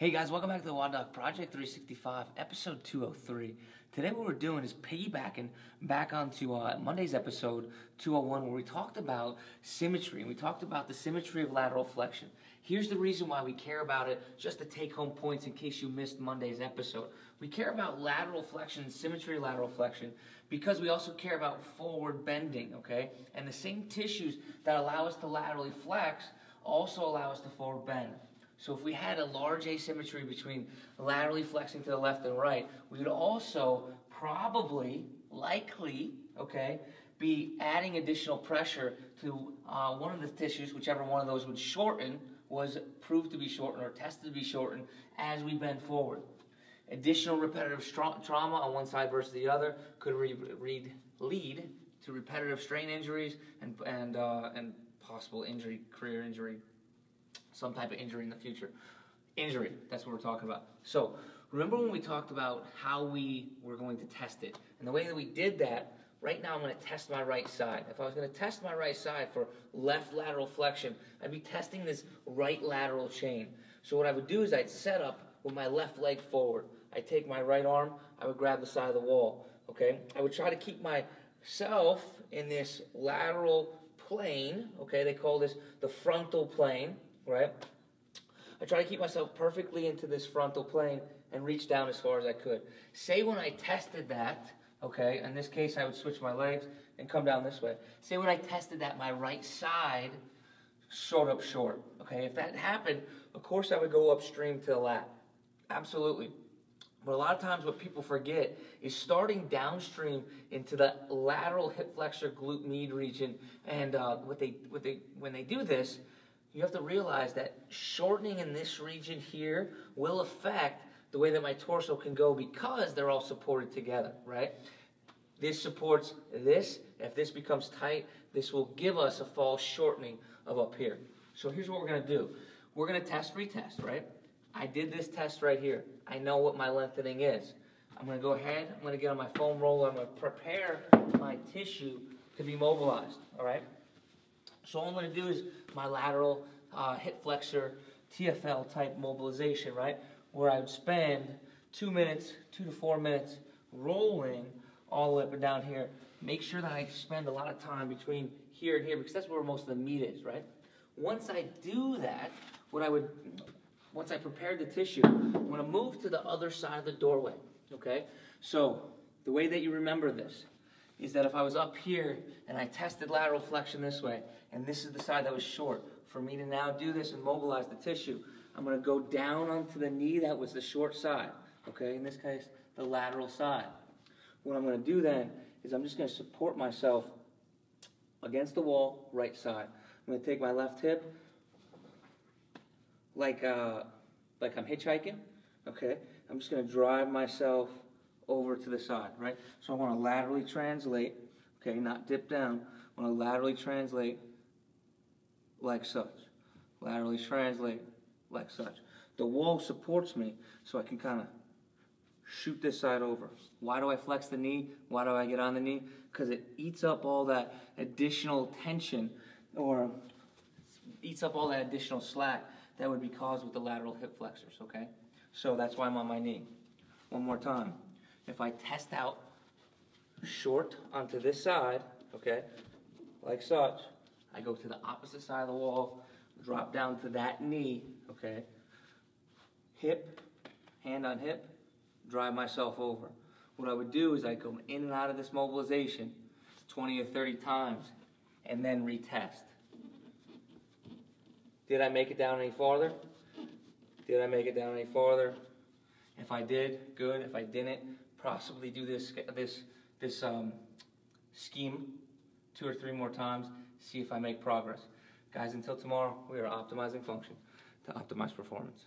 Hey guys, welcome back to the WODdoc Project365, episode 203. Today what we're doing is piggybacking back onto Monday's episode 201 where we talked about symmetry, and we talked about the symmetry of lateral flexion. Here's the reason why we care about it, just to take home points in case you missed Monday's episode. We care about lateral flexion, symmetry of lateral flexion, because we also care about forward bending, okay? And the same tissues that allow us to laterally flex also allow us to forward bend. So if we had a large asymmetry between laterally flexing to the left and right, we would also probably, likely, okay, be adding additional pressure to one of the tissues, whichever one of those would shorten, was proved to be shortened or tested to be shortened as we bend forward. Additional repetitive trauma on one side versus the other could lead to repetitive strain injuries and possible injury, career injury, some type of injury in the future. Injury, that's what we're talking about. So, remember when we talked about how we were going to test it? And the way that we did that, right now I'm going to test my right side. If I was going to test my right side for left lateral flexion, I'd be testing this right lateral chain. So what I would do is I'd set up with my left leg forward. I'd take my right arm, I would grab the side of the wall, okay? I would try to keep myself in this lateral plane, okay? They call this the frontal plane. Right? I try to keep myself perfectly into this frontal plane and reach down as far as I could. Say when I tested that, okay, in this case I would switch my legs and come down this way. Say when I tested that, my right side showed up short. Okay, if that happened, of course I would go upstream to the lat. Absolutely. But a lot of times what people forget is starting downstream into the lateral hip flexor glute med region, and when they do this, you have to realize that shortening in this region here will affect the way that my torso can go because they're all supported together, right? This supports this. If this becomes tight, this will give us a false shortening of up here. So here's what we're going to do. We're going to retest, right? I did this test right here. I know what my lengthening is. I'm going to go ahead. I'm going to get on my foam roller. I'm going to prepare my tissue to be mobilized, all right? So all I'm going to do is my lateral hip flexor TFL type mobilization, right? Where I would spend 2 to 4 minutes rolling all the way up and down here. Make sure that I spend a lot of time between here and here because that's where most of the meat is, right? Once I do that, once I prepared the tissue, I'm going to move to the other side of the doorway, okay? So the way that you remember this is that if I was up here and I tested lateral flexion this way, and this is the side that was short, for me to now do this and mobilize the tissue, I'm going to go down onto the knee that was the short side, okay? In this case, the lateral side. What I'm going to do then is I'm just going to support myself against the wall, right side. I'm going to take my left hip like I'm hitchhiking, okay? I'm just going to drive myself over to the side, right? So I want to laterally translate, okay, not dip down. I want to laterally translate like such. Laterally translate like such. The wall supports me so I can kind of shoot this side over. Why do I flex the knee? Why do I get on the knee? Because it eats up all that additional tension or eats up all that additional slack that would be caused with the lateral hip flexors, okay? So that's why I'm on my knee. One more time. If I test out short onto this side, okay, like such, I go to the opposite side of the wall, drop down to that knee, okay, hip, hand on hip, drive myself over. What I would do is I go in and out of this mobilization 20 or 30 times and then retest. Did I make it down any farther? Did I make it down any farther? If I did, good. If I didn't, possibly do this scheme 2 or 3 more times, see if I make progress. Guys, until tomorrow, we are optimizing function to optimize performance.